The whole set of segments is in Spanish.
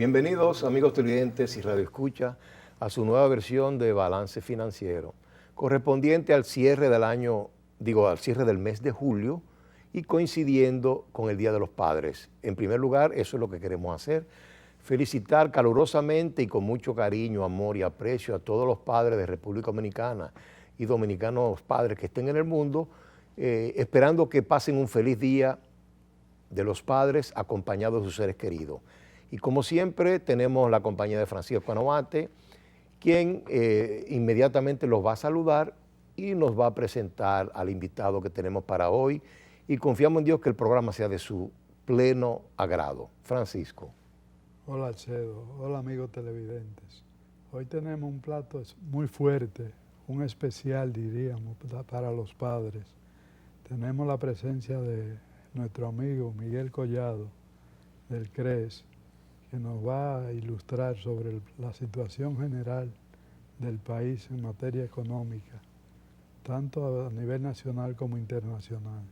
Bienvenidos amigos televidentes y radioescuchas a su nueva versión de Balance Financiero, correspondiente al cierre del año, al cierre del mes de julio y coincidiendo con el Día de los Padres. En primer lugar, eso es lo que queremos hacer, felicitar calurosamente y con mucho cariño, amor y aprecio a todos los padres de República Dominicana y dominicanos padres que estén en el mundo, esperando que pasen un feliz día de los padres acompañados de sus seres queridos. Y como siempre tenemos la compañía de Francisco Canavate, quien inmediatamente los va a saludar y nos va a presentar al invitado que tenemos para hoy y confiamos en Dios que el programa sea de su pleno agrado. Francisco. Hola Alcedo, hola amigos televidentes. Hoy tenemos un plato muy fuerte, un especial diríamos para los padres. Tenemos la presencia de nuestro amigo Miguel Collado del CRES, que nos va a ilustrar sobre la situación general del país en materia económica, tanto a nivel nacional como internacional.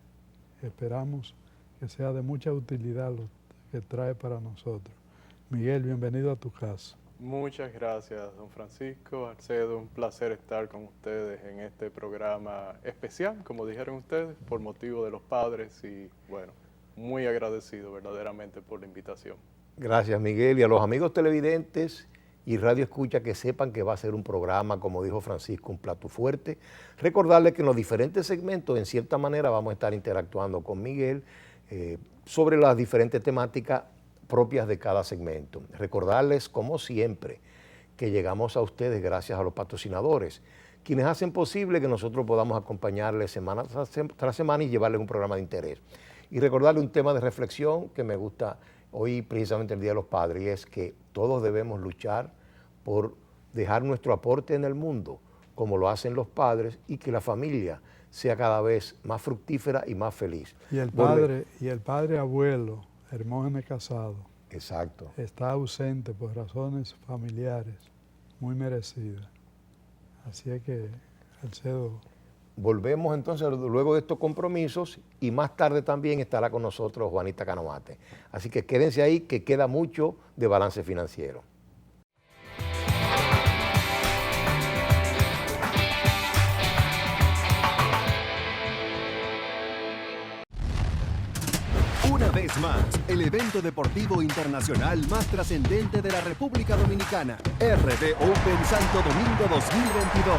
Esperamos que sea de mucha utilidad lo que trae para nosotros. Miguel, bienvenido a tu casa. Muchas gracias, don Francisco. Alcedo, un placer estar con ustedes en este programa especial, como dijeron ustedes, por motivo de los padres y, bueno, muy agradecido verdaderamente por la invitación. Gracias, Miguel. Y a los amigos televidentes y radio escucha que sepan que va a ser un programa, como dijo Francisco, un plato fuerte. Recordarles que en los diferentes segmentos, en cierta manera, vamos a estar interactuando con Miguel sobre las diferentes temáticas propias de cada segmento. Recordarles, como siempre, que llegamos a ustedes gracias a los patrocinadores, quienes hacen posible que nosotros podamos acompañarles semana tras semana y llevarles un programa de interés. Y recordarles un tema de reflexión que me gusta hoy, precisamente el Día de los Padres, y es que todos debemos luchar por dejar nuestro aporte en el mundo, como lo hacen los padres, y que la familia sea cada vez más fructífera y más feliz. Y el padre abuelo, Hermógenes Casado, exacto, está ausente por razones familiares muy merecidas. Así es que, Alcedo. Volvemos entonces luego de estos compromisos y más tarde también estará con nosotros Juanita Canavate. Así que quédense ahí, que queda mucho de Balance Financiero. Una vez más, el evento deportivo internacional más trascendente de la República Dominicana, RD Open Santo Domingo 2022,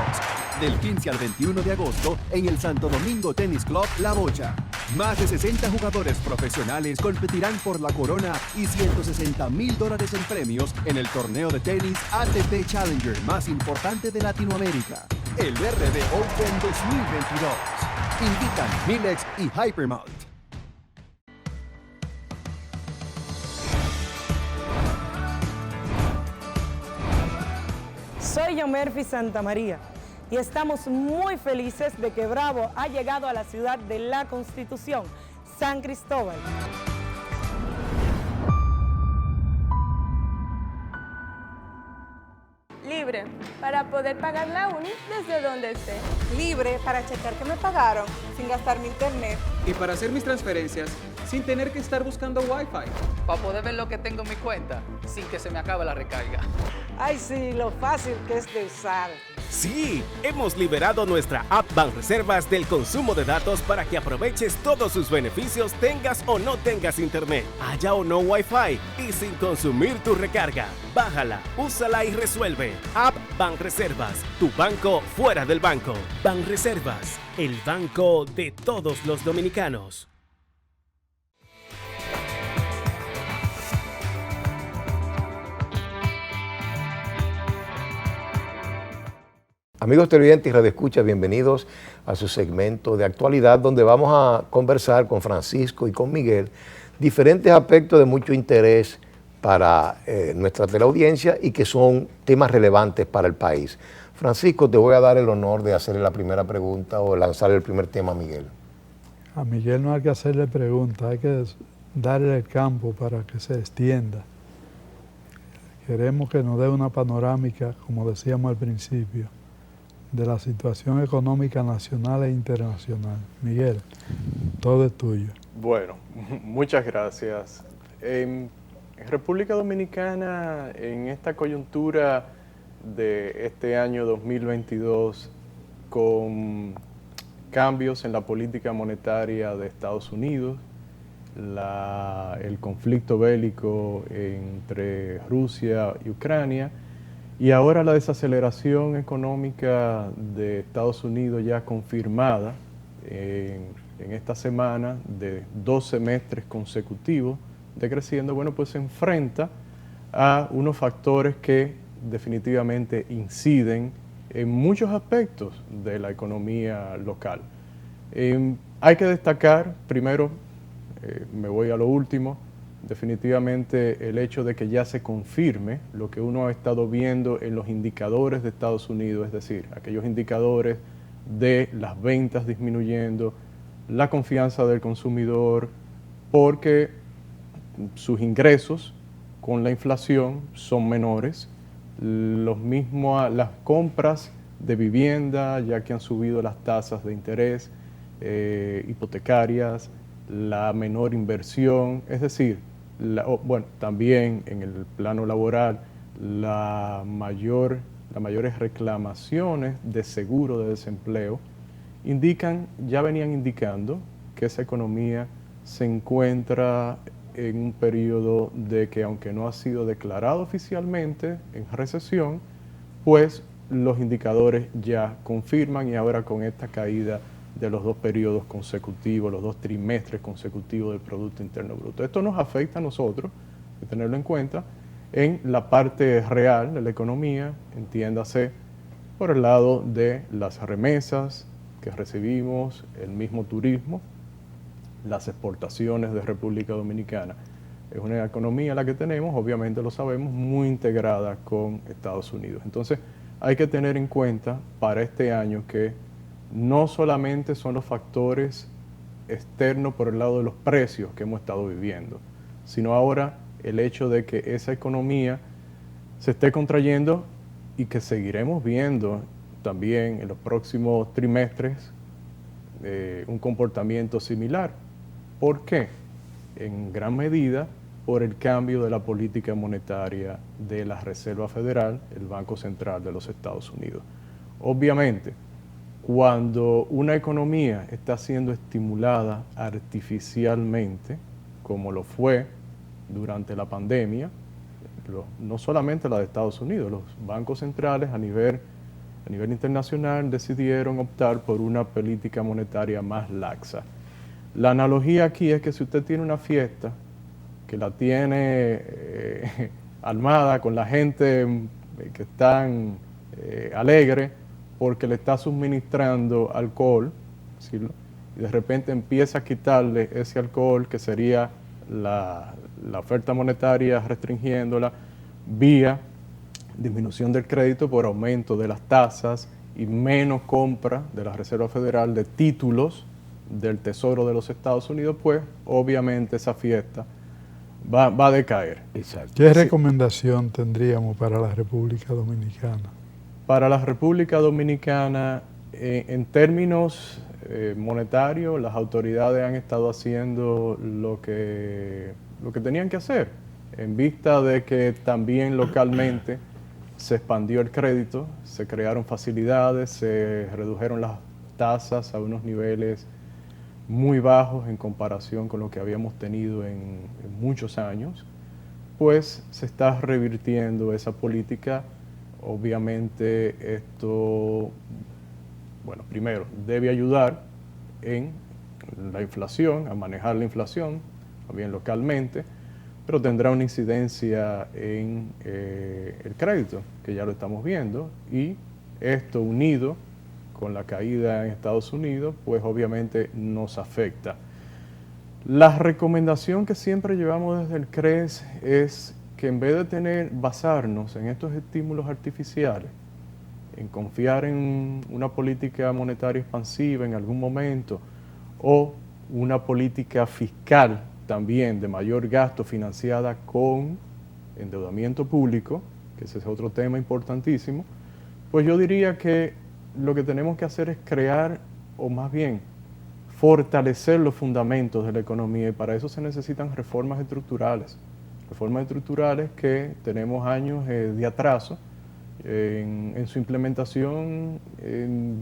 del 15 al 21 de agosto en el Santo Domingo Tennis Club La Bocha. Más de 60 jugadores profesionales competirán por la corona y $160,000 en premios en el torneo de tenis ATP Challenger más importante de Latinoamérica, el RD Open 2022. Invitan Milex y Hypermalt. Soy Yomerfi Santamaría y estamos muy felices de que Bravo ha llegado a la ciudad de la Constitución, San Cristóbal. Libre, para poder pagar la uni desde donde esté. Libre para checar que me pagaron sin gastar mi internet. Y para hacer mis transferencias sin tener que estar buscando Wi-Fi. Para poder ver lo que tengo en mi cuenta sin que se me acabe la recarga. Ay, sí, lo fácil que es de usar. Sí, hemos liberado nuestra app Banreservas del consumo de datos para que aproveches todos sus beneficios tengas o no tengas internet, haya o no Wi-Fi y sin consumir tu recarga. Bájala, úsala y resuelve. App Banreservas, tu banco fuera del banco. Banreservas, el banco de todos los dominicanos. Amigos televidentes y radioescuchas, bienvenidos a su segmento de actualidad, donde vamos a conversar con Francisco y con Miguel diferentes aspectos de mucho interés para nuestra teleaudiencia y que son temas relevantes para el país. Francisco, te voy a dar el honor de hacerle la primera pregunta o lanzar el primer tema a Miguel. A Miguel no hay que hacerle preguntas, hay que darle el campo para que se extienda. Queremos que nos dé una panorámica, como decíamos al principio, de la situación económica nacional e internacional. Miguel, todo es tuyo. Bueno, muchas gracias. En En República Dominicana, en esta coyuntura de este año 2022, con cambios en la política monetaria de Estados Unidos, el conflicto bélico entre Rusia y Ucrania, y ahora la desaceleración económica de Estados Unidos ya confirmada en esta semana de 2 semestres consecutivos decreciendo, bueno, pues se enfrenta a unos factores que definitivamente inciden en muchos aspectos de la economía local. Hay que destacar, primero, me voy a lo último, definitivamente el hecho de que ya se confirme lo que uno ha estado viendo en los indicadores de Estados Unidos, es decir, aquellos indicadores de las ventas disminuyendo, la confianza del consumidor, porque sus ingresos con la inflación son menores, las compras de vivienda, ya que han subido las tasas de interés hipotecarias, la menor inversión, es decir, también en el plano laboral, las mayores reclamaciones de seguro de desempleo ya venían indicando que esa economía se encuentra en un periodo de que, aunque no ha sido declarado oficialmente en recesión, pues los indicadores ya confirman, y ahora con esta caída de los 2 periodos consecutivos, los 2 trimestres consecutivos del Producto Interno Bruto. Esto nos afecta a nosotros, hay que tenerlo en cuenta, en la parte real de la economía, entiéndase por el lado de las remesas que recibimos, el mismo turismo, las exportaciones de República Dominicana. Es una economía la que tenemos, obviamente lo sabemos, muy integrada con Estados Unidos. Entonces hay que tener en cuenta para este año que no solamente son los factores externos por el lado de los precios que hemos estado viviendo, sino ahora el hecho de que esa economía se esté contrayendo y que seguiremos viendo también en los próximos trimestres un comportamiento similar. ¿Por qué? En gran medida por el cambio de la política monetaria de la Reserva Federal, el Banco Central de los Estados Unidos. Obviamente, cuando una economía está siendo estimulada artificialmente, como lo fue durante la pandemia, no solamente la de Estados Unidos, los bancos centrales a nivel internacional decidieron optar por una política monetaria más laxa. La analogía aquí es que si usted tiene una fiesta que la tiene armada con la gente que están alegre porque le está suministrando alcohol, ¿sí? Y de repente empieza a quitarle ese alcohol, que sería la oferta monetaria, restringiéndola vía disminución del crédito por aumento de las tasas y menos compra de la Reserva Federal de títulos del Tesoro de los Estados Unidos, pues obviamente esa fiesta va a decaer. Exacto. ¿Qué recomendación tendríamos para la República Dominicana? Para la República Dominicana, en términos monetarios, las autoridades han estado haciendo lo que tenían que hacer, en vista de que también localmente se expandió el crédito, se crearon facilidades, se redujeron las tasas a unos niveles muy bajos en comparación con lo que habíamos tenido en muchos años, pues se está revirtiendo esa política. Obviamente esto, bueno, primero debe ayudar en la inflación, a manejar la inflación, también localmente, pero tendrá una incidencia en el crédito, que ya lo estamos viendo, y esto unido con la caída en Estados Unidos, pues obviamente nos afecta. La recomendación que siempre llevamos desde el CRES es que en vez de basarnos en estos estímulos artificiales, en confiar en una política monetaria expansiva en algún momento, o una política fiscal también de mayor gasto financiada con endeudamiento público, que ese es otro tema importantísimo, pues yo diría que lo que tenemos que hacer es crear, o más bien fortalecer los fundamentos de la economía, y para eso se necesitan reformas estructurales. reformas estructurales que tenemos años de atraso en su implementación.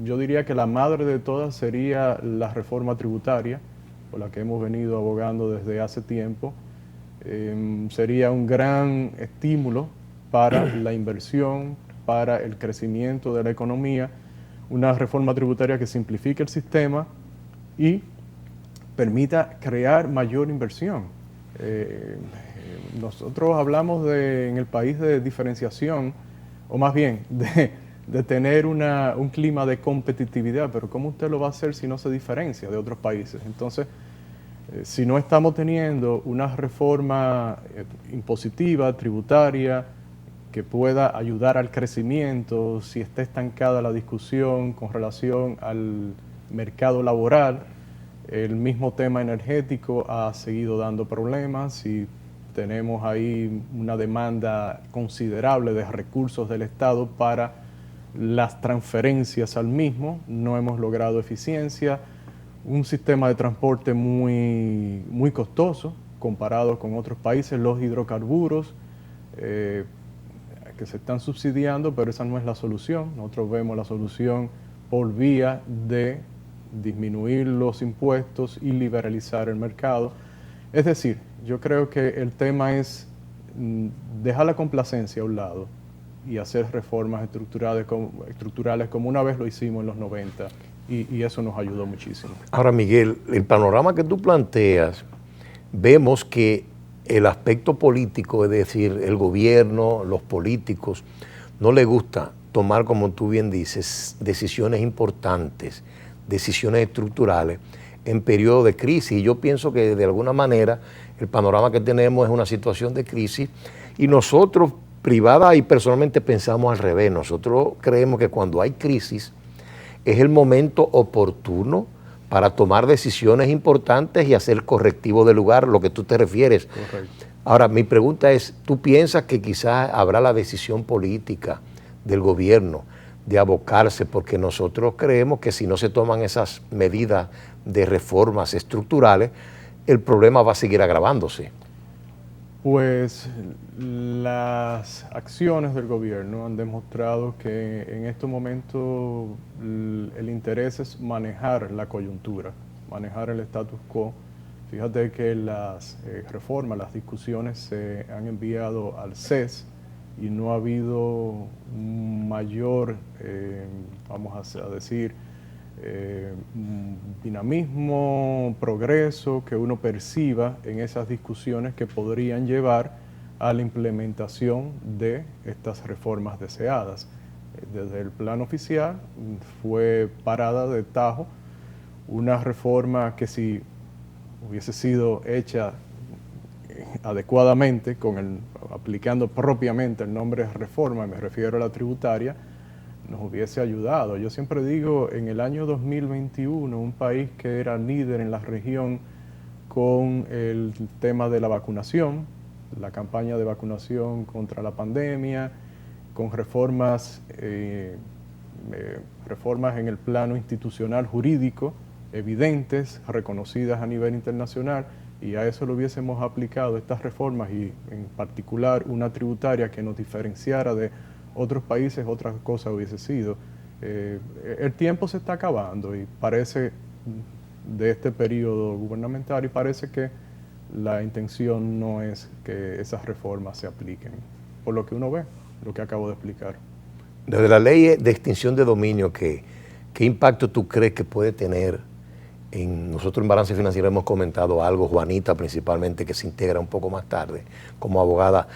Yo diría que la madre de todas sería la reforma tributaria, por la que hemos venido abogando desde hace tiempo. Sería un gran estímulo para la inversión, para el crecimiento de la economía, una reforma tributaria que simplifique el sistema y permita crear mayor inversión. Nosotros hablamos en el país de diferenciación, o más bien de tener un clima de competitividad, pero ¿cómo usted lo va a hacer si no se diferencia de otros países? Entonces, si no estamos teniendo una reforma impositiva, tributaria, que pueda ayudar al crecimiento, si está estancada la discusión con relación al mercado laboral, el mismo tema energético ha seguido dando problemas y tenemos ahí una demanda considerable de recursos del Estado para las transferencias al mismo, no hemos logrado eficiencia, un sistema de transporte muy costoso comparado con otros países, los hidrocarburos, que se están subsidiando, pero esa no es la solución. Nosotros vemos la solución por vía de disminuir los impuestos y liberalizar el mercado. Es decir, yo creo que el tema es dejar la complacencia a un lado y hacer reformas estructurales como una vez lo hicimos en los 90 y eso nos ayudó muchísimo. Ahora, Miguel, el panorama que tú planteas, vemos que el aspecto político, es decir, el gobierno, los políticos, no les gusta tomar, como tú bien dices, decisiones importantes, decisiones estructurales en periodo de crisis. Y yo pienso que de alguna manera el panorama que tenemos es una situación de crisis y nosotros, privada y personalmente, pensamos al revés. Nosotros creemos que cuando hay crisis es el momento oportuno para tomar decisiones importantes y hacer correctivo del lugar, lo que tú te refieres. Correcto. Ahora, mi pregunta es, ¿tú piensas que quizás habrá la decisión política del gobierno de abocarse? Porque nosotros creemos que si no se toman esas medidas de reformas estructurales, el problema va a seguir agravándose. Pues las acciones del gobierno han demostrado que en estos momentos el interés es manejar la coyuntura, manejar el status quo. Fíjate que las reformas, las discusiones se han enviado al CES y no ha habido mayor, vamos a decir, dinamismo, progreso que uno perciba en esas discusiones que podrían llevar a la implementación de estas reformas deseadas. Desde el plano oficial fue parada de tajo una reforma que si hubiese sido hecha adecuadamente, aplicando propiamente el nombre reforma, me refiero a la tributaria, nos hubiese ayudado. Yo siempre digo, en el año 2021, un país que era líder en la región con el tema de la vacunación, la campaña de vacunación contra la pandemia, con reformas en el plano institucional jurídico, evidentes, reconocidas a nivel internacional, y a eso lo hubiésemos aplicado estas reformas y en particular una tributaria que nos diferenciara de otros países, otra cosa hubiese sido. El tiempo se está acabando y parece, de este periodo gubernamental, y parece que la intención no es que esas reformas se apliquen, por lo que uno ve, lo que acabo de explicar. Desde la ley de extinción de dominio, ¿qué impacto tú crees que puede tener? Nosotros en Balance Financiero hemos comentado algo, Juanita principalmente, que se integra un poco más tarde como abogada,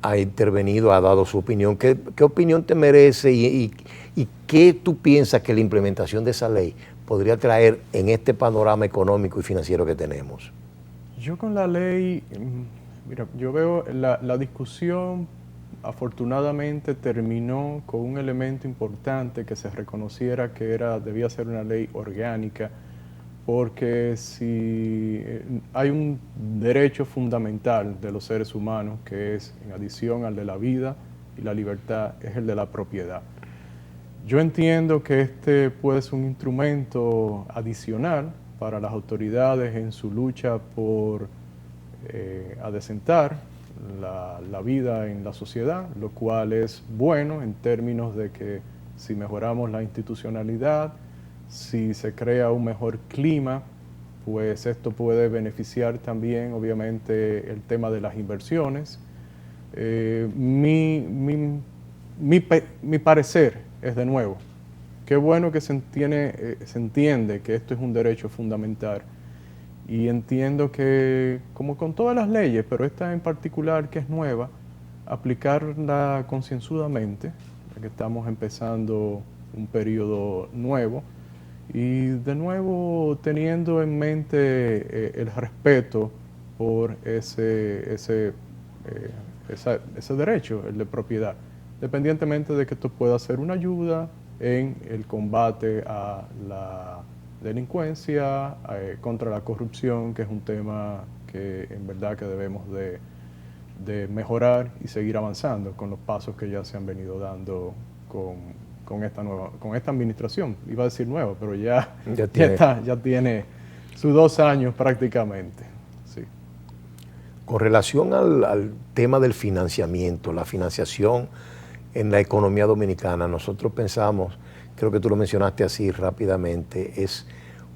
ha intervenido, ha dado su opinión. ¿Qué opinión te merece y qué tú piensas que la implementación de esa ley podría traer en este panorama económico y financiero que tenemos? Yo con la ley, mira, yo veo la discusión afortunadamente terminó con un elemento importante, que se reconociera que debía ser una ley orgánica, porque si hay un derecho fundamental de los seres humanos, que es, en adición al de la vida y la libertad, es el de la propiedad. Yo entiendo que este puede ser un instrumento adicional para las autoridades en su lucha por adecentar la vida en la sociedad, lo cual es bueno en términos de que si mejoramos la institucionalidad, si se crea un mejor clima, pues esto puede beneficiar también, obviamente, el tema de las inversiones. Mi parecer es, de nuevo, qué bueno que se entiende que esto es un derecho fundamental. Y entiendo que, como con todas las leyes, pero esta en particular que es nueva, aplicarla concienzudamente, ya que estamos empezando un periodo nuevo, y de nuevo teniendo en mente el respeto por ese derecho, el de propiedad, independientemente de que esto pueda ser una ayuda en el combate a la delincuencia, contra la corrupción, que es un tema que en verdad que debemos de mejorar y seguir avanzando con los pasos que ya se han venido dando con esta administración. Iba a decir nueva, pero ya tiene sus 2 años prácticamente. Sí. Con relación al tema del financiamiento, la financiación en la economía dominicana, nosotros pensamos, creo que tú lo mencionaste así rápidamente, es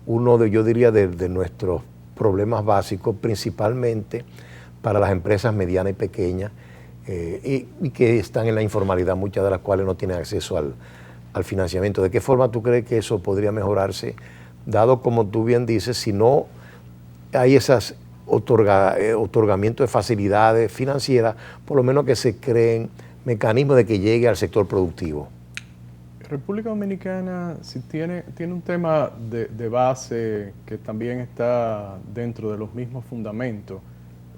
uno de, yo diría, de nuestros problemas básicos, principalmente para las empresas medianas y pequeñas, y que están en la informalidad, muchas de las cuales no tienen acceso al financiamiento. ¿De qué forma tú crees que eso podría mejorarse, dado, como tú bien dices, si no hay esos otorgamientos de facilidades financieras, por lo menos que se creen mecanismos de que llegue al sector productivo? República Dominicana sí tiene un tema de base que también está dentro de los mismos fundamentos.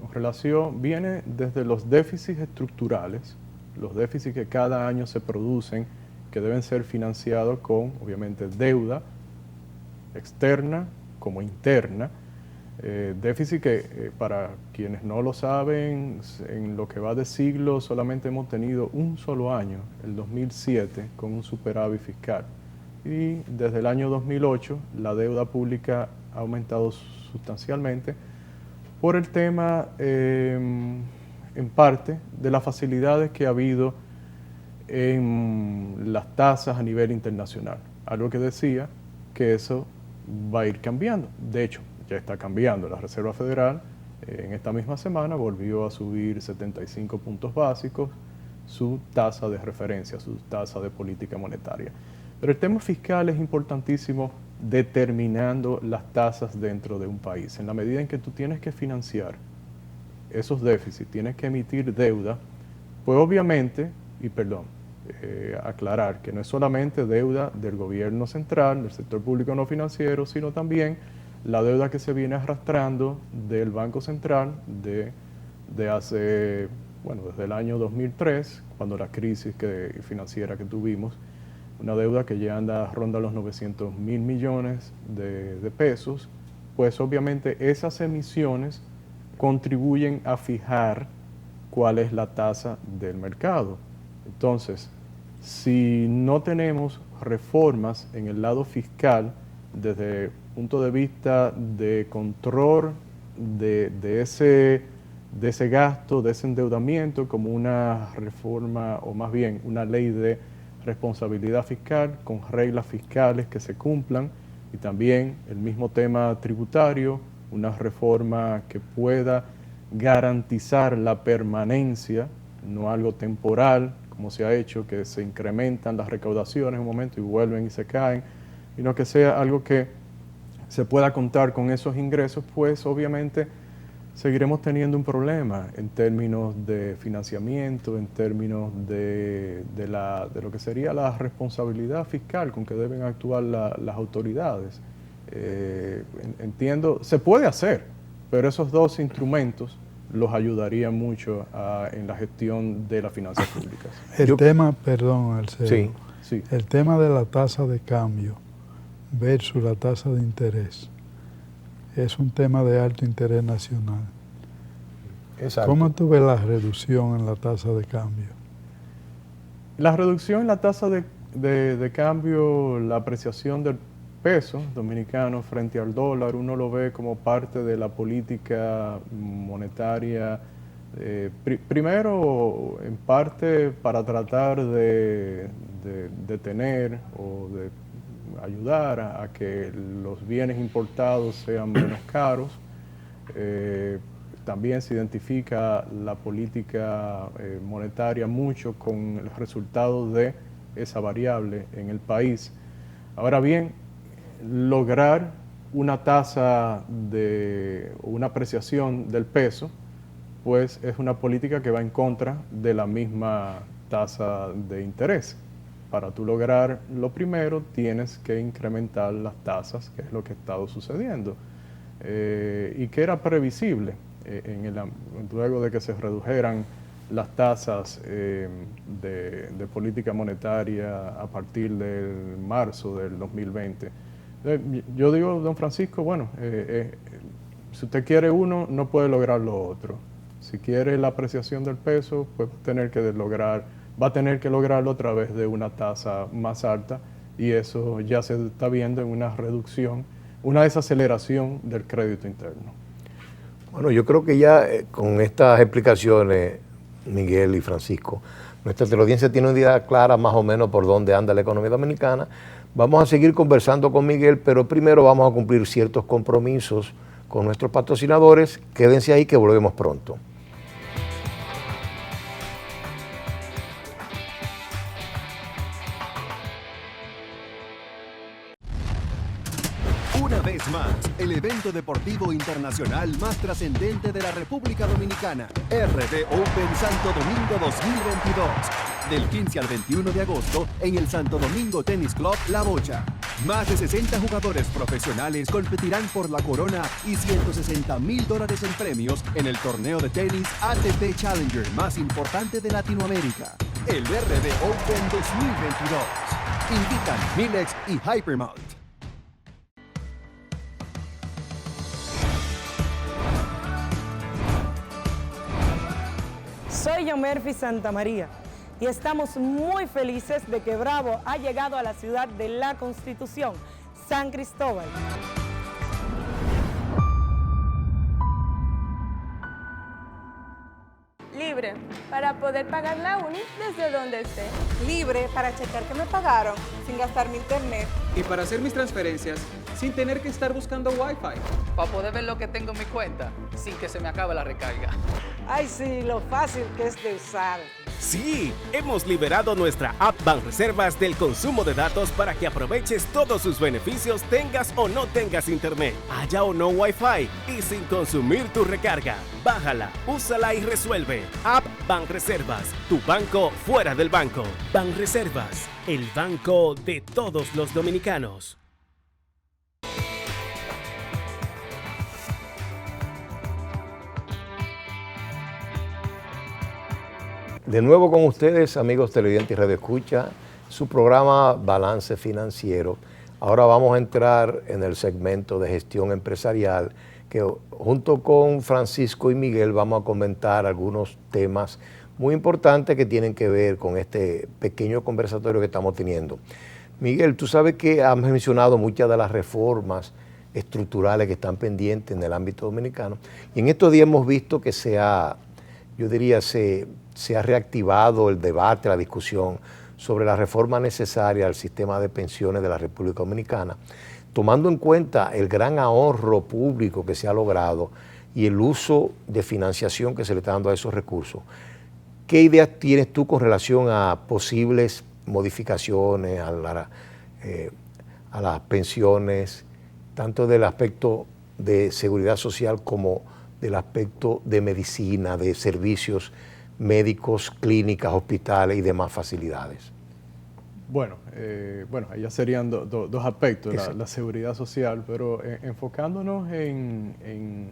En relación, viene desde los déficits estructurales, los déficits que cada año se producen, que deben ser financiados con, obviamente, deuda externa como interna. Déficit que, para quienes no lo saben, en lo que va de siglo solamente hemos tenido un solo año, el 2007, con un superávit fiscal. Y desde el año 2008 la deuda pública ha aumentado sustancialmente por el tema, en parte, de las facilidades que ha habido en las tasas a nivel internacional. Algo que decía que eso va a ir cambiando. De hecho, ya está cambiando. La Reserva Federal en esta misma semana volvió a subir 75 puntos básicos su tasa de referencia, su tasa de política monetaria. Pero el tema fiscal es importantísimo, determinando las tasas dentro de un país. En la medida en que tú tienes que financiar esos déficits, tienes que emitir deuda, pues obviamente, aclarar que no es solamente deuda del gobierno central, del sector público no financiero, sino también la deuda que se viene arrastrando del Banco Central desde el año 2003, cuando la crisis financiera que tuvimos, una deuda que ya ronda los 900.000 millones de pesos, pues obviamente esas emisiones contribuyen a fijar cuál es la tasa del mercado. Entonces, si no tenemos reformas en el lado fiscal, desde el punto de vista de control de ese gasto, de ese endeudamiento, como una reforma, o más bien una ley de responsabilidad fiscal, con reglas fiscales que se cumplan, y también el mismo tema tributario, una reforma que pueda garantizar la permanencia, no algo temporal, como se ha hecho, que se incrementan las recaudaciones en un momento y vuelven y se caen, sino que sea algo que se pueda contar con esos ingresos, pues obviamente seguiremos teniendo un problema en términos de financiamiento, en términos de lo que sería la responsabilidad fiscal con que deben actuar las autoridades. Entiendo, se puede hacer, pero esos dos instrumentos los ayudaría mucho en la gestión de las finanzas públicas. El tema, perdón, Alcedo, sí. El tema de la tasa de cambio versus la tasa de interés es un tema de alto interés nacional. Exacto. ¿Cómo tú ves la reducción en la tasa de cambio? La reducción en la tasa de cambio, la apreciación peso dominicano frente al dólar, uno lo ve como parte de la política monetaria, primero en parte para tratar de detener o de ayudar a que los bienes importados sean menos caros. También se identifica la política monetaria mucho con el resultado de esa variable en el país. Ahora bien, lograr una tasa de una apreciación del peso, pues es una política que va en contra de la misma tasa de interés. Para tú lograr lo primero, tienes que incrementar las tasas, que es lo que ha estado sucediendo, y que era previsible luego de que se redujeran las tasas de política monetaria a partir del marzo del 2020. Yo digo, don Francisco, bueno, si usted quiere uno, no puede lograr lo otro. Si quiere la apreciación del peso, pues va a tener que lograrlo a través de una tasa más alta, y eso ya se está viendo en una reducción, una desaceleración del crédito interno. Bueno, yo creo que ya con estas explicaciones, Miguel y Francisco, nuestra teleaudiencia tiene una idea clara más o menos por dónde anda la economía dominicana. Vamos a seguir conversando con Miguel, pero primero vamos a cumplir ciertos compromisos con nuestros patrocinadores. Quédense ahí que volvemos pronto. Una vez más, el evento deportivo internacional más trascendente de la República Dominicana, RD Open Santo Domingo 2022, del 15 al 21 de agosto en el Santo Domingo Tennis Club La Bocha. Más de 60 jugadores profesionales competirán por la corona y $160,000 en premios en el torneo de tenis ATP Challenger más importante de Latinoamérica, el RD Open 2022. Invitan Minex y Hypermalt. Soy Yomerfi Santamaría y estamos muy felices de que Bravo ha llegado a la ciudad de la Constitución, San Cristóbal. Libre, para poder pagar la uni desde donde esté. Libre para checar que me pagaron sin gastar mi internet. Y para hacer mis transferencias sin tener que estar buscando Wi-Fi. Para poder ver lo que tengo en mi cuenta sin que se me acabe la recarga. Ay, sí, lo fácil que es de usar. Sí, hemos liberado nuestra app Banreservas del consumo de datos para que aproveches todos sus beneficios tengas o no tengas internet, haya o no Wi-Fi y sin consumir tu recarga. Bájala, úsala y resuelve. App Banreservas, tu banco fuera del banco. Banreservas, el banco de todos los dominicanos. De nuevo con ustedes, amigos televidentes y radioescucha, su programa Balance Financiero. Ahora vamos a entrar en el segmento de gestión empresarial, que junto con Francisco y Miguel vamos a comentar algunos temas muy importantes que tienen que ver con este pequeño conversatorio que estamos teniendo. Miguel, tú sabes que has mencionado muchas de las reformas estructurales que están pendientes en el ámbito dominicano, y en estos días hemos visto que se ha reactivado el debate, la discusión sobre la reforma necesaria al sistema de pensiones de la República Dominicana, tomando en cuenta el gran ahorro público que se ha logrado y el uso de financiación que se le está dando a esos recursos. ¿Qué ideas tienes tú con relación a posibles modificaciones a las pensiones, tanto del aspecto de seguridad social como del aspecto de medicina, de servicios médicos, clínicas, hospitales y demás facilidades? Bueno, allá serían dos aspectos, la seguridad social, pero enfocándonos en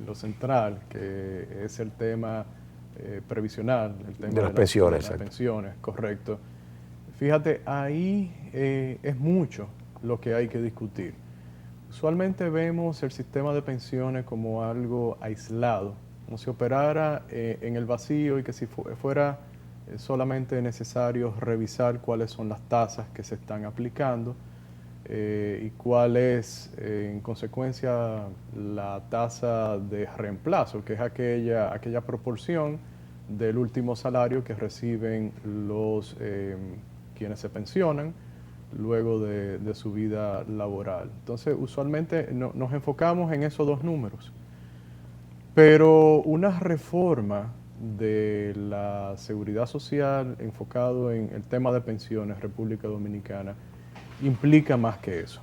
lo central, que es el tema previsional, el tema de las pensiones. De las pensiones, correcto. Fíjate, ahí es mucho lo que hay que discutir. Usualmente vemos el sistema de pensiones como algo aislado, como si operara en el vacío y que si fuera solamente necesario revisar cuáles son las tasas que se están aplicando, y cuál es, en consecuencia, la tasa de reemplazo, que es aquella proporción del último salario que reciben los quienes se pensionan luego de su vida laboral. Entonces, usualmente nos enfocamos en esos dos números. Pero una reforma de la seguridad social enfocado en el tema de pensiones en República Dominicana implica más que eso.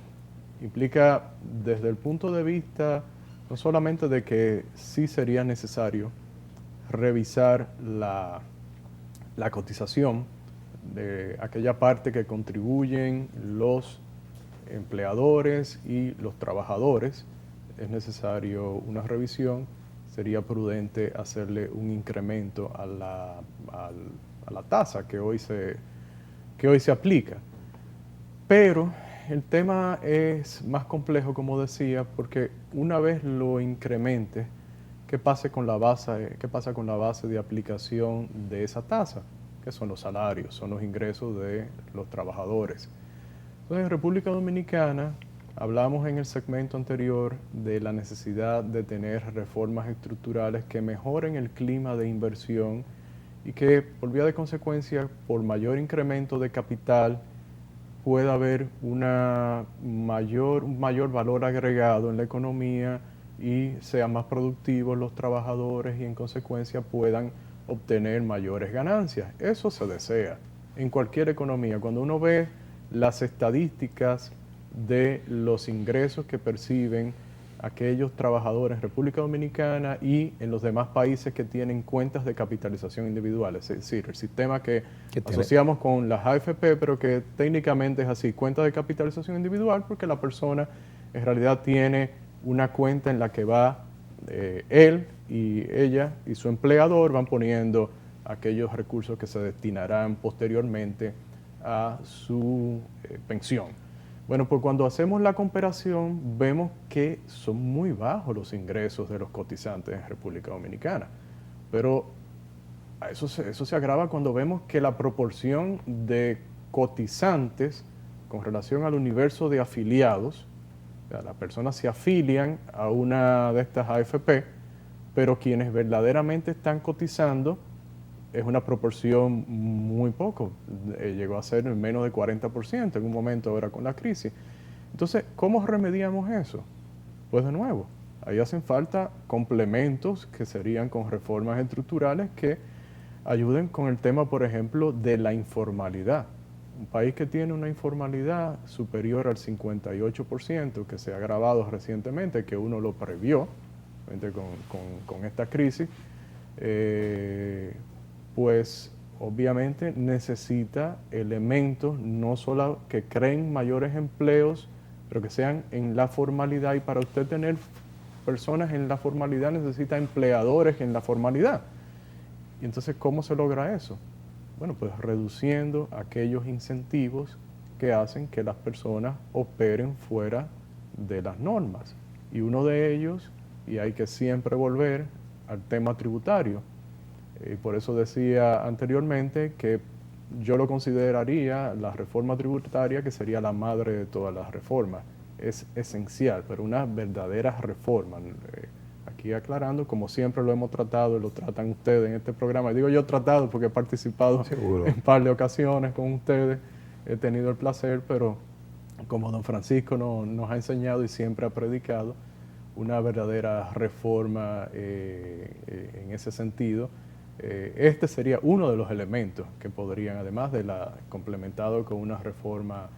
Implica desde el punto de vista no solamente de que sí sería necesario revisar la cotización de aquella parte que contribuyen los empleadores y los trabajadores, es necesario una revisión. Sería prudente hacerle un incremento a la tasa que hoy se aplica. Pero el tema es más complejo, como decía, porque una vez lo incremente, ¿qué pasa con la base de aplicación de esa tasa? Que son los salarios, son los ingresos de los trabajadores. Entonces, en República Dominicana, hablamos en el segmento anterior de la necesidad de tener reformas estructurales que mejoren el clima de inversión y que, por vía de consecuencia, por mayor incremento de capital, pueda haber un mayor valor agregado en la economía y sean más productivos los trabajadores y, en consecuencia, puedan obtener mayores ganancias. Eso se desea en cualquier economía. Cuando uno ve las estadísticas de los ingresos que perciben aquellos trabajadores en República Dominicana y en los demás países que tienen cuentas de capitalización individuales, es decir, el sistema que asociamos con las AFP, pero que técnicamente es así, cuenta de capitalización individual, porque la persona en realidad tiene una cuenta en la que va él y ella y su empleador van poniendo aquellos recursos que se destinarán posteriormente a su pensión. Bueno, pues cuando hacemos la comparación vemos que son muy bajos los ingresos de los cotizantes en República Dominicana, pero eso se agrava cuando vemos que la proporción de cotizantes con relación al universo de afiliados, o sea, las personas se afilian a una de estas AFP, pero quienes verdaderamente están cotizando es una proporción muy poco, llegó a ser menos de 40% en un momento ahora con la crisis. Entonces, ¿cómo remediamos eso? Pues de nuevo, ahí hacen falta complementos que serían con reformas estructurales que ayuden con el tema, por ejemplo, de la informalidad. Un país que tiene una informalidad superior al 58%, que se ha agravado recientemente, que uno lo previó con esta crisis, pues obviamente necesita elementos no solo que creen mayores empleos, pero que sean en la formalidad, y para usted tener personas en la formalidad necesita empleadores en la formalidad. Y entonces, ¿cómo se logra eso? Bueno, pues reduciendo aquellos incentivos que hacen que las personas operen fuera de las normas. Y uno de ellos, y hay que siempre volver al tema tributario, y por eso decía anteriormente que yo lo consideraría la reforma tributaria, que sería la madre de todas las reformas. Es esencial, pero una verdadera reforma. Aquí aclarando, como siempre lo hemos tratado y lo tratan ustedes en este programa. Digo yo tratado porque he participado en un par de ocasiones con ustedes. He tenido el placer, pero como don Francisco nos ha enseñado y siempre ha predicado, una verdadera reforma en ese sentido. Este sería uno de los elementos que podrían, además de complementado con una reforma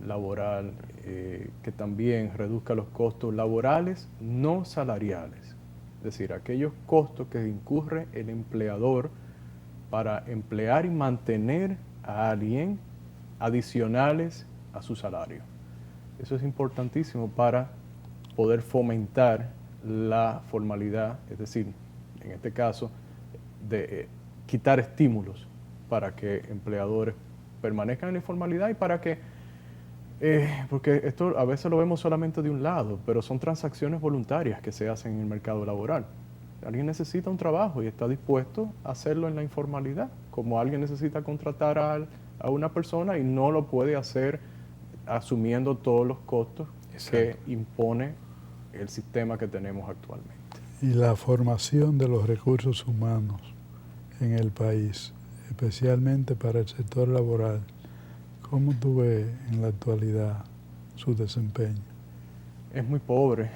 laboral que también reduzca los costos laborales no salariales, es decir, aquellos costos que incurre el empleador para emplear y mantener a alguien adicionales a su salario. Eso es importantísimo para poder fomentar la formalidad, es decir, en este caso, de quitar estímulos para que empleadores permanezcan en la informalidad y para que, porque esto a veces lo vemos solamente de un lado, pero son transacciones voluntarias que se hacen en el mercado laboral. Alguien necesita un trabajo y está dispuesto a hacerlo en la informalidad, como alguien necesita contratar a una persona y no lo puede hacer asumiendo todos los costos que impone el sistema que tenemos actualmente. Y la formación de los recursos humanos en el país, especialmente para el sector laboral, ¿cómo tú ves en la actualidad su desempeño? Es muy pobre,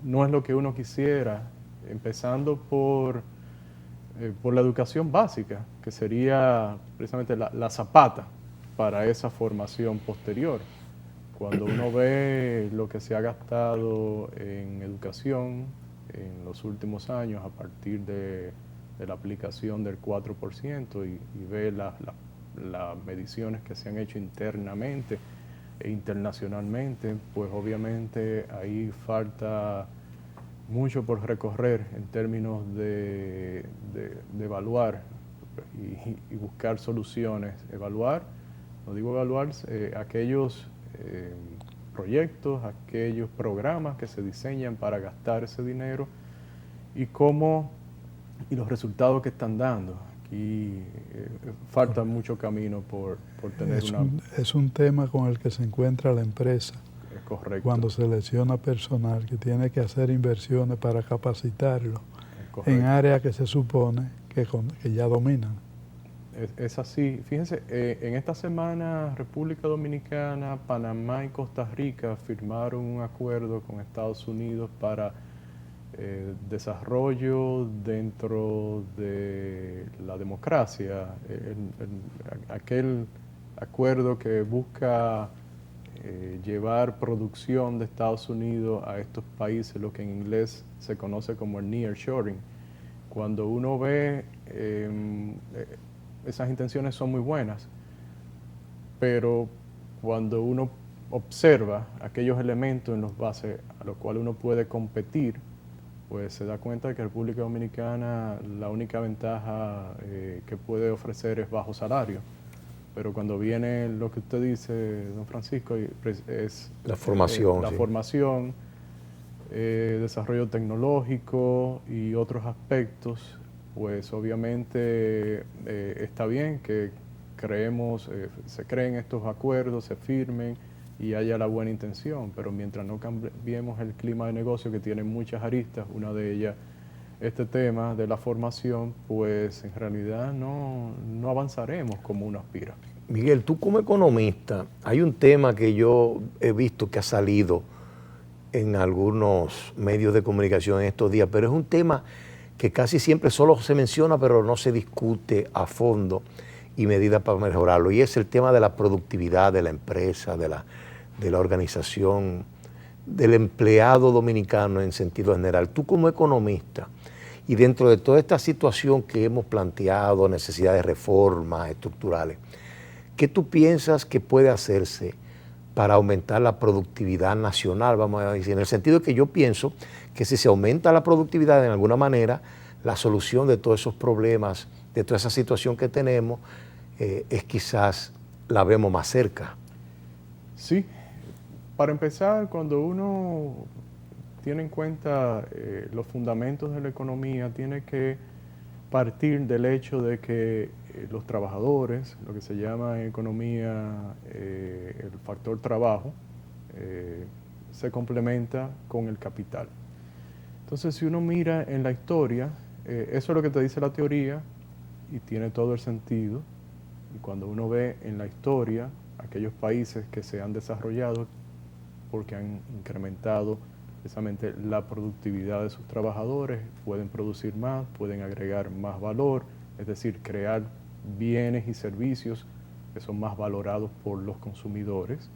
no es lo que uno quisiera, empezando por la educación básica, que sería precisamente la zapata para esa formación posterior. Cuando uno ve lo que se ha gastado en educación en los últimos años a partir de la aplicación del 4% y ve las mediciones que se han hecho internamente e internacionalmente, pues obviamente ahí falta mucho por recorrer en términos de evaluar y buscar soluciones. Evaluar, no digo evaluar, aquellos proyectos, aquellos programas que se diseñan para gastar ese dinero y los resultados que están dando. Aquí falta mucho camino por tener Es un tema con el que se encuentra la empresa. Es correcto. Cuando selecciona personal que tiene que hacer inversiones para capacitarlo en áreas que se supone que ya dominan. Es así. Fíjense, en esta semana República Dominicana, Panamá y Costa Rica firmaron un acuerdo con Estados Unidos para desarrollo dentro de la democracia. Aquel acuerdo que busca llevar producción de Estados Unidos a estos países, lo que en inglés se conoce como el nearshoring. Cuando uno ve esas intenciones son muy buenas, pero cuando uno observa aquellos elementos en los bases a los cuales uno puede competir, pues se da cuenta de que República Dominicana la única ventaja que puede ofrecer es bajo salario. Pero cuando viene lo que usted dice, don Francisco, es la formación. La formación, desarrollo tecnológico y otros aspectos, pues obviamente está bien que se creen estos acuerdos, se firmen y haya la buena intención, pero mientras no cambiemos el clima de negocio que tiene muchas aristas, una de ellas este tema de la formación, pues en realidad no avanzaremos como uno aspira. Miguel, tú como economista, hay un tema que yo he visto que ha salido en algunos medios de comunicación en estos días, pero es un tema que casi siempre solo se menciona, pero no se discute a fondo y medidas para mejorarlo, y es el tema de la productividad de la empresa, de la organización, del empleado dominicano en sentido general. Tú como economista, y dentro de toda esta situación que hemos planteado, necesidad de reformas estructurales, ¿qué tú piensas que puede hacerse para aumentar la productividad nacional, vamos a decir? En el sentido de que yo pienso que si se aumenta la productividad de alguna manera, la solución de todos esos problemas, de toda esa situación que tenemos, es quizás la vemos más cerca. Sí. Para empezar, cuando uno tiene en cuenta los fundamentos de la economía, tiene que partir del hecho de que los trabajadores, lo que se llama en economía el factor trabajo, se complementa con el capital. Entonces, si uno mira en la historia, eso es lo que te dice la teoría y tiene todo el sentido. Y cuando uno ve en la historia aquellos países que se han desarrollado porque han incrementado precisamente la productividad de sus trabajadores, pueden producir más, pueden agregar más valor, es decir, crear bienes y servicios que son más valorados por los consumidores,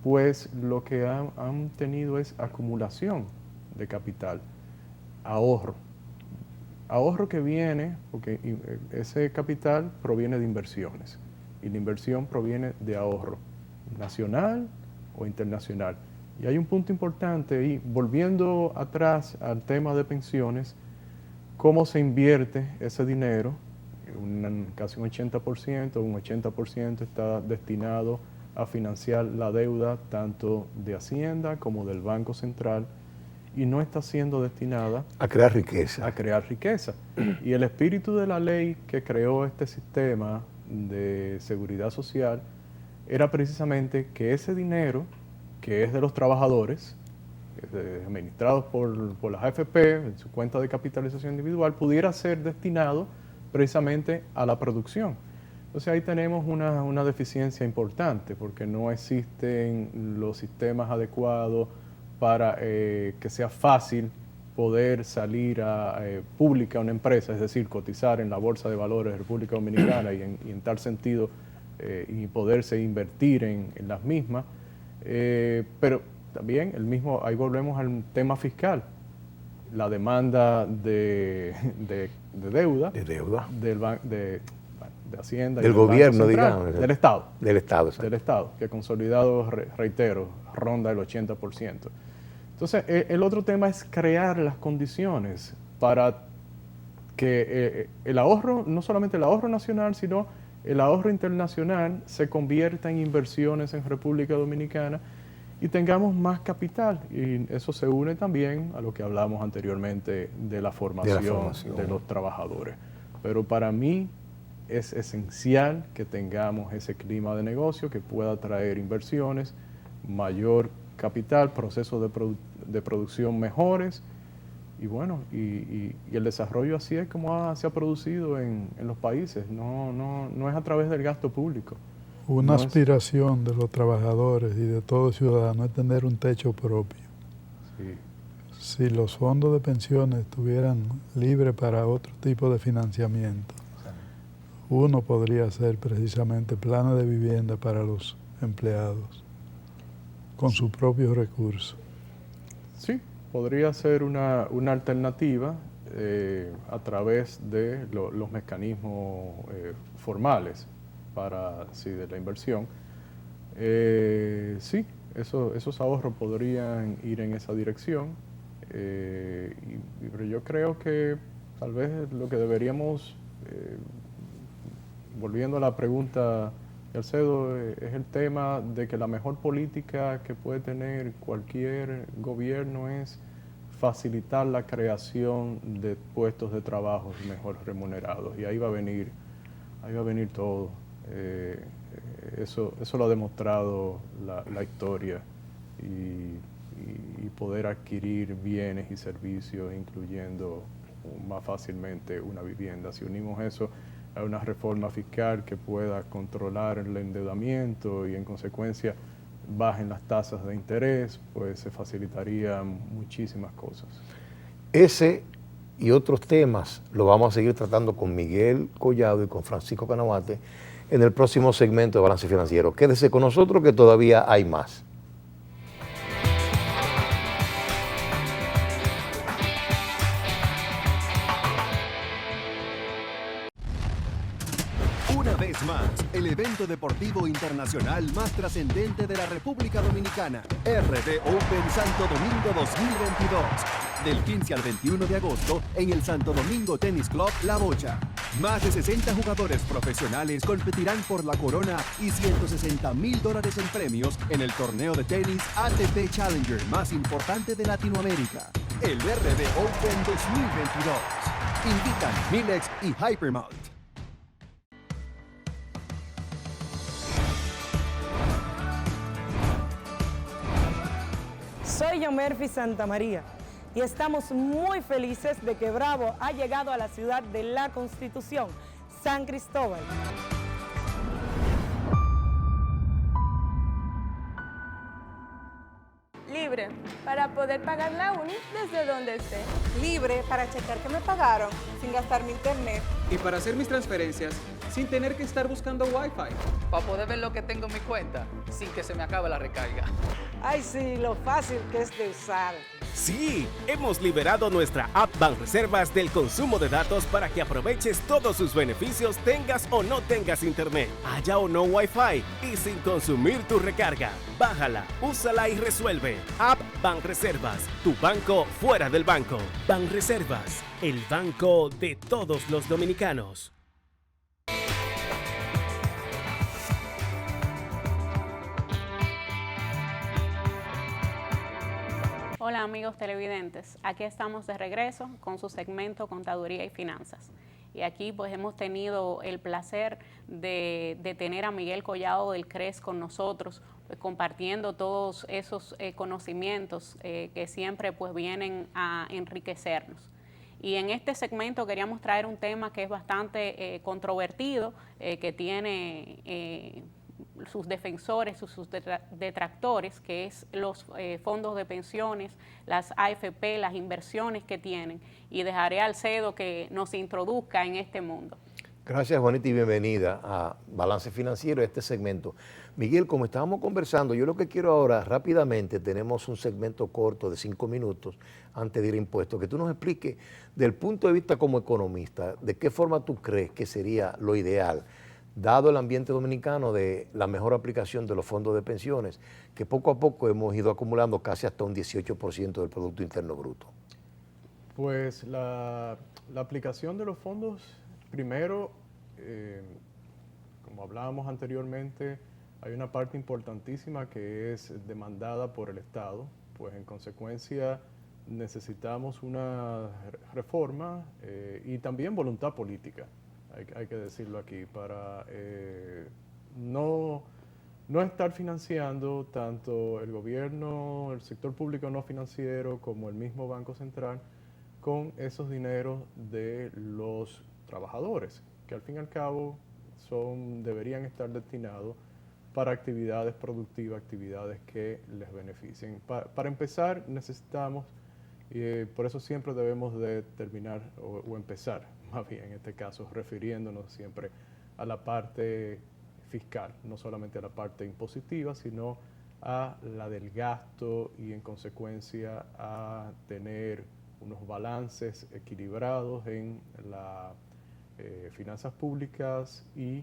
pues lo que han tenido es acumulación de capital, ahorro que viene, porque ese capital proviene de inversiones y la inversión proviene de ahorro nacional o internacional. Y hay un punto importante, y volviendo atrás al tema de pensiones, cómo se invierte ese dinero, casi un 80% está destinado a financiar la deuda tanto de Hacienda como del Banco Central, y no está siendo destinada a crear riqueza. Y el espíritu de la ley que creó este sistema de seguridad social era precisamente que ese dinero, que es de los trabajadores, administrados por las AFP, en su cuenta de capitalización individual, pudiera ser destinado precisamente a la producción. Entonces ahí tenemos una deficiencia importante, porque no existen los sistemas adecuados para que sea fácil poder salir pública a una empresa, es decir, cotizar en la Bolsa de Valores de República Dominicana y en tal sentido y poderse invertir en las mismas. Pero también ahí volvemos al tema fiscal, la demanda de deuda, de Hacienda, del y gobierno, Central, digamos. Del Estado, que consolidado, reitero, ronda el 80%. Entonces, el otro tema es crear las condiciones para que el ahorro, no solamente el ahorro nacional, sino el ahorro internacional se convierta en inversiones en República Dominicana y tengamos más capital. Y eso se une también a lo que hablamos anteriormente de la formación de los trabajadores. Pero para mí es esencial que tengamos ese clima de negocio que pueda traer inversiones, mayor capital, procesos de producción mejores y bueno, y el desarrollo así es como se ha producido en los países, no es a través del gasto público. Una aspiración de los trabajadores y de todo ciudadano es tener un techo propio. Sí. Si los fondos de pensiones estuvieran libres para otro tipo de financiamiento, uno podría hacer precisamente planes de vivienda para los empleados con sus propios recursos. Sí, podría ser una alternativa a través de los mecanismos formales de la inversión. Sí, esos ahorros podrían ir en esa dirección, pero yo creo que tal vez lo que deberíamos, volviendo a la pregunta de Alcedo, es el tema de que la mejor política que puede tener cualquier gobierno es facilitar la creación de puestos de trabajo mejor remunerados, y ahí va a venir todo. Eso lo ha demostrado la historia, y poder adquirir bienes y servicios, incluyendo más fácilmente una vivienda. Si unimos eso a una reforma fiscal que pueda controlar el endeudamiento y en consecuencia bajen las tasas de interés, pues se facilitarían muchísimas cosas. Ese y otros temas lo vamos a seguir tratando con Miguel Collado y con Francisco Canavate en el próximo segmento de Balance Financiero. Quédese con nosotros que todavía hay más. Una vez más, el evento deportivo internacional más trascendente de la República Dominicana, RD Open Santo Domingo 2022. Del 15 al 21 de agosto en el Santo Domingo Tennis Club La Bocha. Más de 60 jugadores profesionales competirán por la corona y $160,000 en premios en el torneo de tenis ATP Challenger más importante de Latinoamérica, el RD Open 2022. Invitan Milex y Hypermalt. Soy Yomerfi Santamaría y estamos muy felices de que Bravo ha llegado a la ciudad de la Constitución, San Cristóbal. Libre, para poder pagar la uni desde donde esté. Libre para checar que me pagaron sin gastar mi internet. Y para hacer mis transferencias sin tener que estar buscando Wi-Fi. Para poder ver lo que tengo en mi cuenta sin que se me acabe la recarga. Ay, sí, lo fácil que es de usar. Sí, hemos liberado nuestra app Banreservas del consumo de datos para que aproveches todos sus beneficios, tengas o no tengas internet, haya o no Wi-Fi y sin consumir tu recarga. Bájala, úsala y resuelve. App Banreservas, tu banco fuera del banco. Banreservas, el banco de todos los dominicanos. Hola amigos televidentes, aquí estamos de regreso con su segmento Contaduría y Finanzas. Y aquí pues hemos tenido el placer de tener a Miguel Collado del CRES con nosotros, pues, compartiendo todos esos conocimientos que siempre pues vienen a enriquecernos. Y en este segmento queríamos traer un tema que es bastante controvertido, que tiene sus defensores, sus detractores, que es los fondos de pensiones, las AFP, las inversiones que tienen. Y dejaré a Alcedo que nos introduzca en este mundo. Gracias, Juanita, y bienvenida a Balance Financiero, este segmento. Miguel, como estábamos conversando, yo lo que quiero ahora, rápidamente, tenemos un segmento corto de 5 minutos antes de ir a impuestos, que tú nos expliques, del punto de vista como economista, de qué forma tú crees que sería lo ideal, dado el ambiente dominicano, de la mejor aplicación de los fondos de pensiones, que poco a poco hemos ido acumulando casi hasta un 18% del Producto Interno Bruto. Pues la aplicación de los fondos, primero, como hablábamos anteriormente, hay una parte importantísima que es demandada por el Estado, pues en consecuencia necesitamos una reforma y también voluntad política. Hay que decirlo aquí, para no estar financiando tanto el gobierno, el sector público no financiero, como el mismo Banco Central, con esos dineros de los trabajadores, que al fin y al cabo deberían estar destinados para actividades productivas, actividades que les beneficien. Para empezar, necesitamos, por eso siempre debemos de terminar o empezar, más bien en este caso, refiriéndonos siempre a la parte fiscal, no solamente a la parte impositiva, sino a la del gasto y en consecuencia a tener unos balances equilibrados en las finanzas públicas y,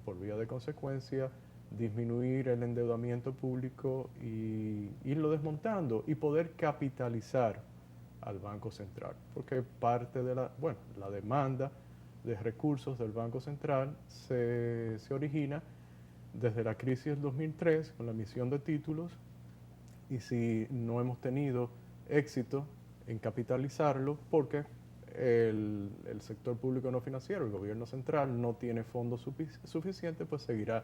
por vía de consecuencia, disminuir el endeudamiento público y irlo desmontando y poder capitalizar al Banco Central, porque parte de la demanda de recursos del Banco Central se origina desde la crisis del 2003 con la emisión de títulos, y si no hemos tenido éxito en capitalizarlo porque el sector público no financiero, el gobierno central, no tiene fondos suficientes, pues seguirá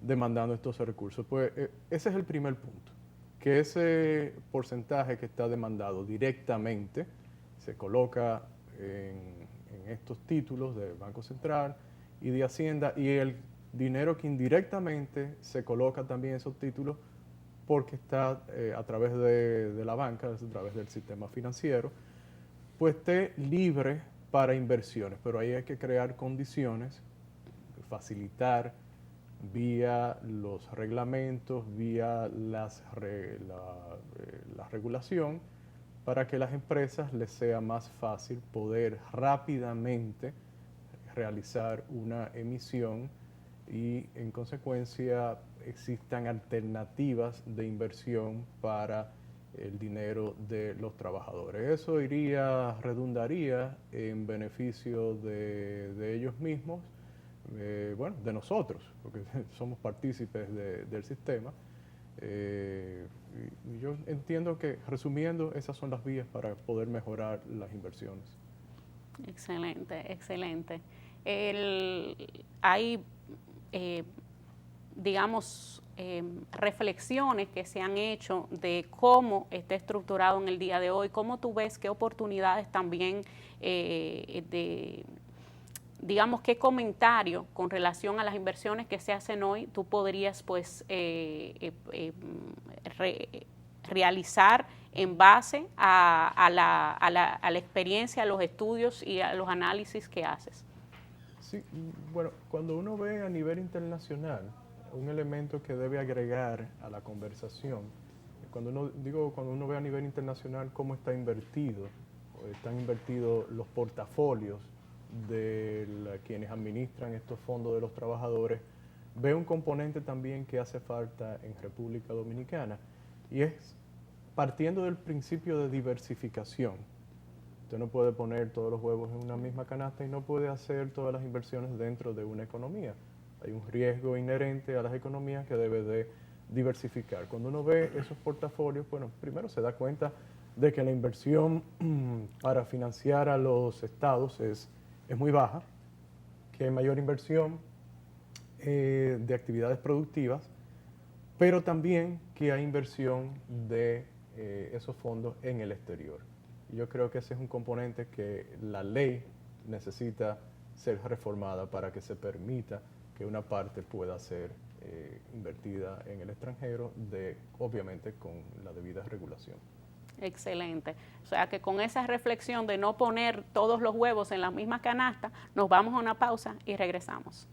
demandando estos recursos. Pues ese es el primer punto, que ese porcentaje que está demandado directamente se coloca en estos títulos del Banco Central y de Hacienda, y el dinero que indirectamente se coloca también en esos títulos porque está a través de la banca, a través del sistema financiero, pues esté libre para inversiones. Pero ahí hay que crear condiciones, facilitar vía los reglamentos, vía la regulación, para que las empresas les sea más fácil poder rápidamente realizar una emisión y en consecuencia existan alternativas de inversión para el dinero de los trabajadores. Eso redundaría en beneficio de ellos mismos, de nosotros, porque somos partícipes del sistema. Y yo entiendo que, resumiendo, esas son las vías para poder mejorar las inversiones. Excelente, excelente. Hay, digamos, reflexiones que se han hecho de cómo está estructurado en el día de hoy. ¿Cómo tú ves qué oportunidades también digamos, qué comentario con relación a las inversiones que se hacen hoy tú podrías pues realizar en base a la experiencia, a los estudios y a los análisis que haces? Sí, bueno, cuando uno ve a nivel internacional, un elemento que debe agregar a la conversación, cuando uno ve a nivel internacional cómo están invertidos los portafolios de quienes administran estos fondos de los trabajadores, ve un componente también que hace falta en República Dominicana, y es partiendo del principio de diversificación. Usted no puede poner todos los huevos en una misma canasta y no puede hacer todas las inversiones dentro de una economía. Hay un riesgo inherente a las economías que debe de diversificar. Cuando uno ve esos portafolios, bueno, primero se da cuenta de que la inversión para financiar a los estados es es muy baja, que hay mayor inversión de actividades productivas, pero también que hay inversión de esos fondos en el exterior. Y yo creo que ese es un componente que la ley necesita ser reformada para que se permita que una parte pueda ser invertida en el extranjero, obviamente con la debida regulación. Excelente. O sea que con esa reflexión de no poner todos los huevos en la misma canasta, nos vamos a una pausa y regresamos.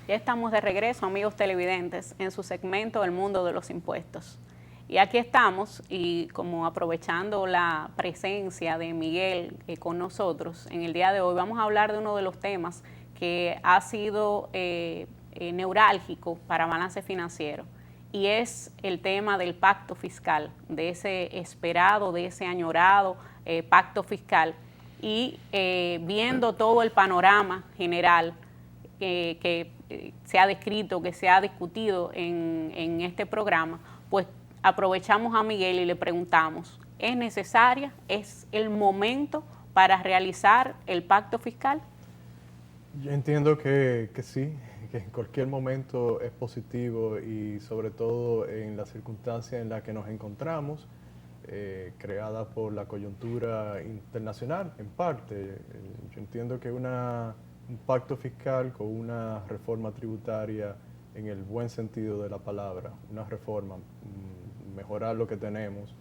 Ya estamos de regreso, amigos televidentes, en su segmento El Mundo de los Impuestos. Y aquí estamos, y como aprovechando la presencia de Miguel con nosotros, en el día de hoy vamos a hablar de uno de los temas que ha sido neurálgico para Balance Financiero, y es el tema del pacto fiscal, de ese esperado, de ese añorado pacto fiscal, y viendo todo el panorama general que se ha descrito, que se ha discutido en este programa, pues aprovechamos a Miguel y le preguntamos, ¿es necesaria, es el momento para realizar el pacto fiscal? Yo entiendo que sí, que en cualquier momento es positivo, y sobre todo en la circunstancia en la que nos encontramos, creada por la coyuntura internacional en parte. Yo entiendo que un pacto fiscal con una reforma tributaria en el buen sentido de la palabra, una reforma, mejorar lo que tenemos,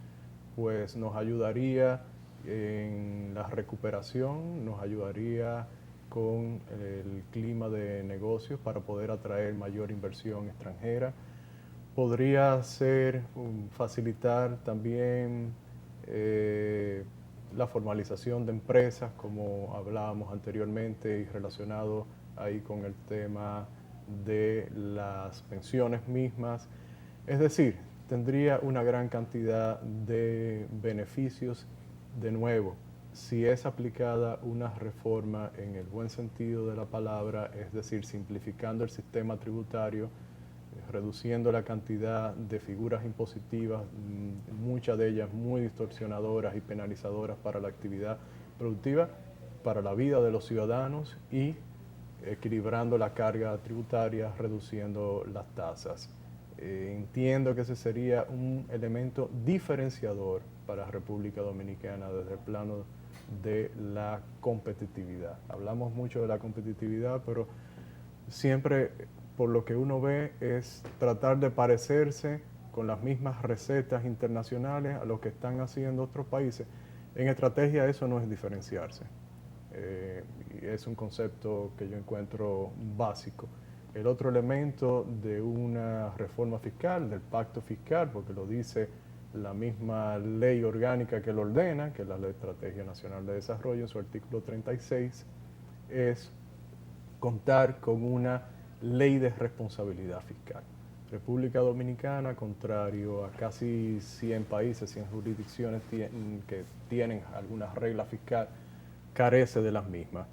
pues nos ayudaría en la recuperación, nos ayudaría con el clima de negocios para poder atraer mayor inversión extranjera. Podría ser facilitar también la formalización de empresas, como hablábamos anteriormente, y relacionado ahí con el tema de las pensiones mismas. Es decir, tendría una gran cantidad de beneficios. De nuevo, si es aplicada una reforma en el buen sentido de la palabra, es decir, simplificando el sistema tributario, reduciendo la cantidad de figuras impositivas, muchas de ellas muy distorsionadoras y penalizadoras para la actividad productiva, para la vida de los ciudadanos, y equilibrando la carga tributaria, reduciendo las tasas. Entiendo que ese sería un elemento diferenciador para la República Dominicana desde el plano de la competitividad. Hablamos mucho de la competitividad, pero siempre por lo que uno ve es tratar de parecerse con las mismas recetas internacionales a lo que están haciendo otros países. En estrategia eso no es diferenciarse. Y es un concepto que yo encuentro básico. El otro elemento de una reforma fiscal, del pacto fiscal, porque lo dice la misma ley orgánica que lo ordena, que es la Ley de Estrategia Nacional de Desarrollo, en su artículo 36, es contar con una ley de responsabilidad fiscal. República Dominicana, contrario a casi 100 países, 100 jurisdicciones que tienen alguna regla fiscal, carece de las mismas.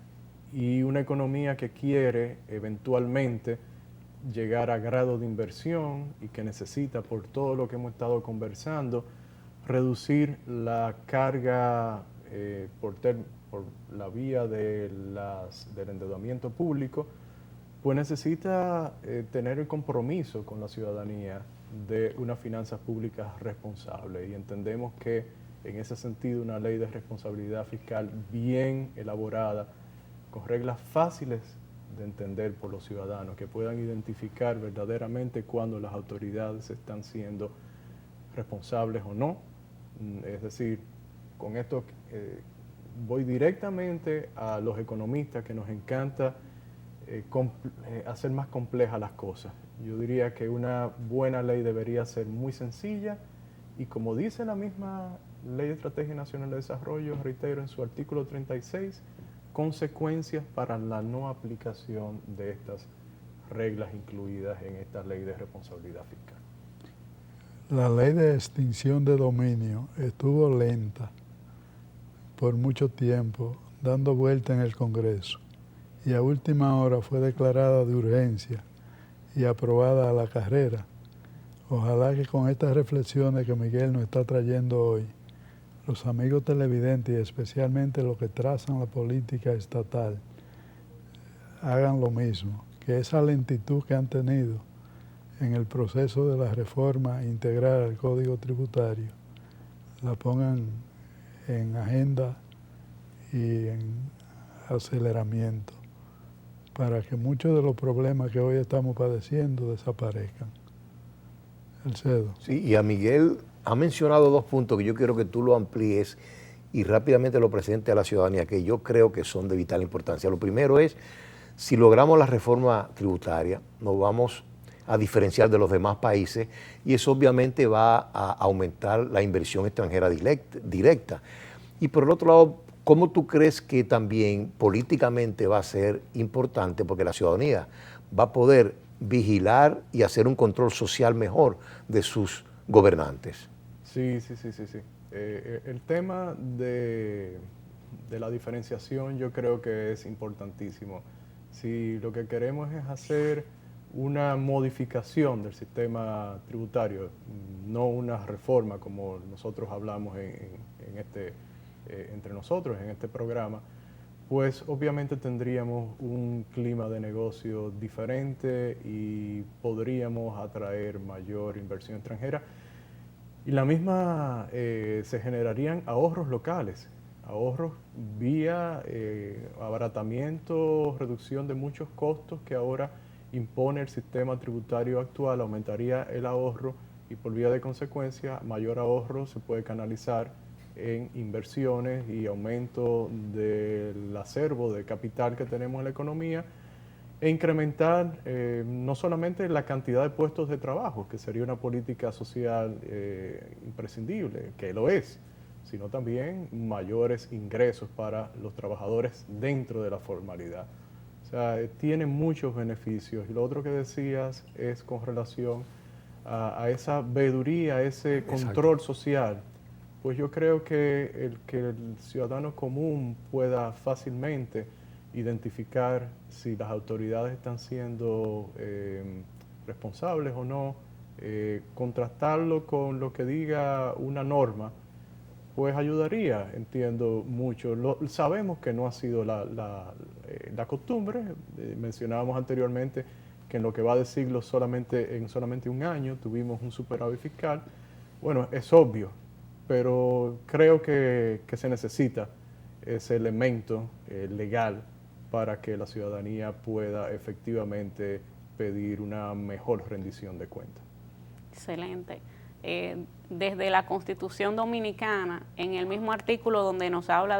Y una economía que quiere eventualmente llegar a grado de inversión y que necesita, por todo lo que hemos estado conversando, reducir la carga por la vía del endeudamiento público, pues necesita tener el compromiso con la ciudadanía de unas finanzas públicas responsables. Y entendemos que en ese sentido una ley de responsabilidad fiscal bien elaborada, con reglas fáciles de entender por los ciudadanos, que puedan identificar verdaderamente cuando las autoridades están siendo responsables o no. Es decir, con esto voy directamente a los economistas, que nos encanta hacer más complejas las cosas. Yo diría que una buena ley debería ser muy sencilla y, como dice la misma Ley de Estrategia Nacional de Desarrollo, reitero, en su artículo 36, consecuencias para la no aplicación de estas reglas incluidas en esta ley de responsabilidad fiscal. La ley de extinción de dominio estuvo lenta por mucho tiempo, dando vuelta en el Congreso, y a última hora fue declarada de urgencia y aprobada a la carrera. Ojalá que con estas reflexiones que Miguel nos está trayendo hoy, los amigos televidentes y especialmente los que trazan la política estatal hagan lo mismo, que esa lentitud que han tenido en el proceso de la reforma integral al Código Tributario la pongan en agenda y en aceleramiento para que muchos de los problemas que hoy estamos padeciendo desaparezcan. Alcedo. Sí, y a Miguel ha mencionado 2 puntos que yo quiero que tú lo amplíes y rápidamente lo presente a la ciudadanía, que yo creo que son de vital importancia. Lo primero es, si logramos la reforma tributaria, nos vamos a diferenciar de los demás países y eso obviamente va a aumentar la inversión extranjera directa. Y por el otro lado, ¿cómo tú crees que también políticamente va a ser importante? Porque la ciudadanía va a poder vigilar y hacer un control social mejor de sus gobernantes. Sí. El tema de la diferenciación yo creo que es importantísimo. Si lo que queremos es hacer una modificación del sistema tributario, no una reforma como nosotros hablamos entre nosotros en este programa, pues obviamente tendríamos un clima de negocio diferente y podríamos atraer mayor inversión extranjera. Y la misma, se generarían ahorros locales, ahorros vía abaratamiento, reducción de muchos costos que ahora impone el sistema tributario actual, aumentaría el ahorro y por vía de consecuencia mayor ahorro se puede canalizar en inversiones y aumento del acervo de capital que tenemos en la economía e incrementar no solamente la cantidad de puestos de trabajo, que sería una política social imprescindible, que lo es, sino también mayores ingresos para los trabajadores dentro de la formalidad. O sea, tiene muchos beneficios. Y lo otro que decías es con relación a esa veeduría, a ese control social. Pues yo creo que el ciudadano común pueda fácilmente identificar si las autoridades están siendo responsables o no, contrastarlo con lo que diga una norma, pues ayudaría, entiendo mucho. Sabemos que no ha sido la costumbre, mencionábamos anteriormente que en lo que va de siglo en solamente un año tuvimos un superávit fiscal. Bueno, es obvio, pero creo que se necesita ese elemento legal para que la ciudadanía pueda efectivamente pedir una mejor rendición de cuentas. Excelente. Desde la Constitución Dominicana, en el mismo artículo donde nos habla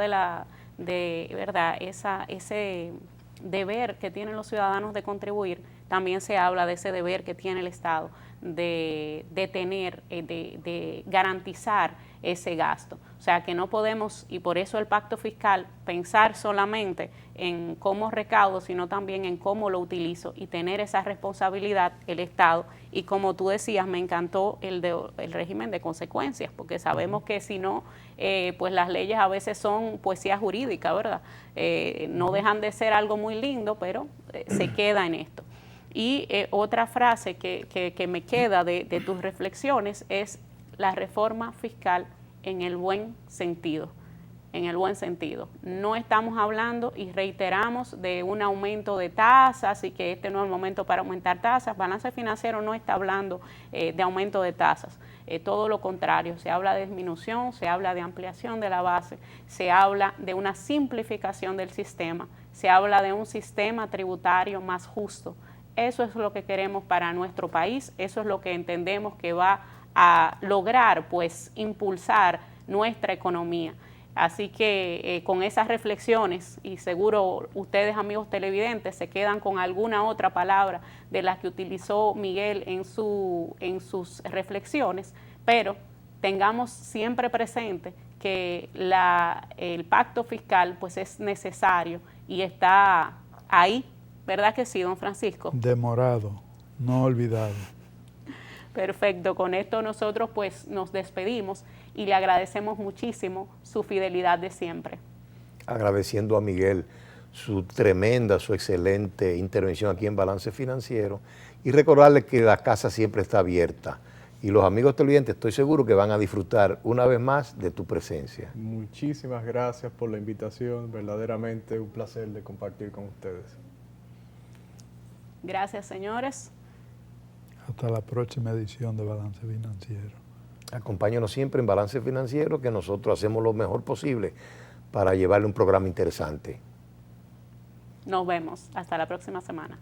de ¿verdad? Ese deber que tienen los ciudadanos de contribuir, también se habla de ese deber que tiene el Estado de garantizar ese gasto. O sea, que no podemos, y por eso el pacto fiscal, pensar solamente en cómo recaudo, sino también en cómo lo utilizo y tener esa responsabilidad el Estado. Y como tú decías, me encantó el régimen de consecuencias, porque sabemos que si no, pues las leyes a veces son poesía jurídica, ¿verdad? No dejan de ser algo muy lindo, pero se queda en esto. Y otra frase que me queda de tus reflexiones es la reforma fiscal en el buen sentido. En el buen sentido. No estamos hablando y reiteramos de un aumento de tasas y que este no es el momento para aumentar tasas. Balance financiero no está hablando de aumento de tasas. Todo lo contrario, se habla de disminución, se habla de ampliación de la base, se habla de una simplificación del sistema, se habla de un sistema tributario más justo. Eso es lo que queremos para nuestro país, eso es lo que entendemos que va a lograr, pues, impulsar nuestra economía. Así que con esas reflexiones, y seguro ustedes, amigos televidentes, se quedan con alguna otra palabra de las que utilizó Miguel en sus reflexiones, pero tengamos siempre presente que el pacto fiscal pues es necesario y está ahí, ¿verdad que sí, don Francisco? Demorado, no olvidado. Perfecto, con esto nosotros pues nos despedimos y le agradecemos muchísimo su fidelidad de siempre. Agradeciendo a Miguel su excelente intervención aquí en Balance Financiero y recordarle que la casa siempre está abierta Y los amigos televidentes estoy seguro que van a disfrutar una vez más de tu presencia. Muchísimas gracias por la invitación, verdaderamente un placer de compartir con ustedes. Gracias, señores. Hasta la próxima edición de Balance Financiero. Acompáñanos siempre en Balance Financiero, que nosotros hacemos lo mejor posible para llevarle un programa interesante. Nos vemos. Hasta la próxima semana.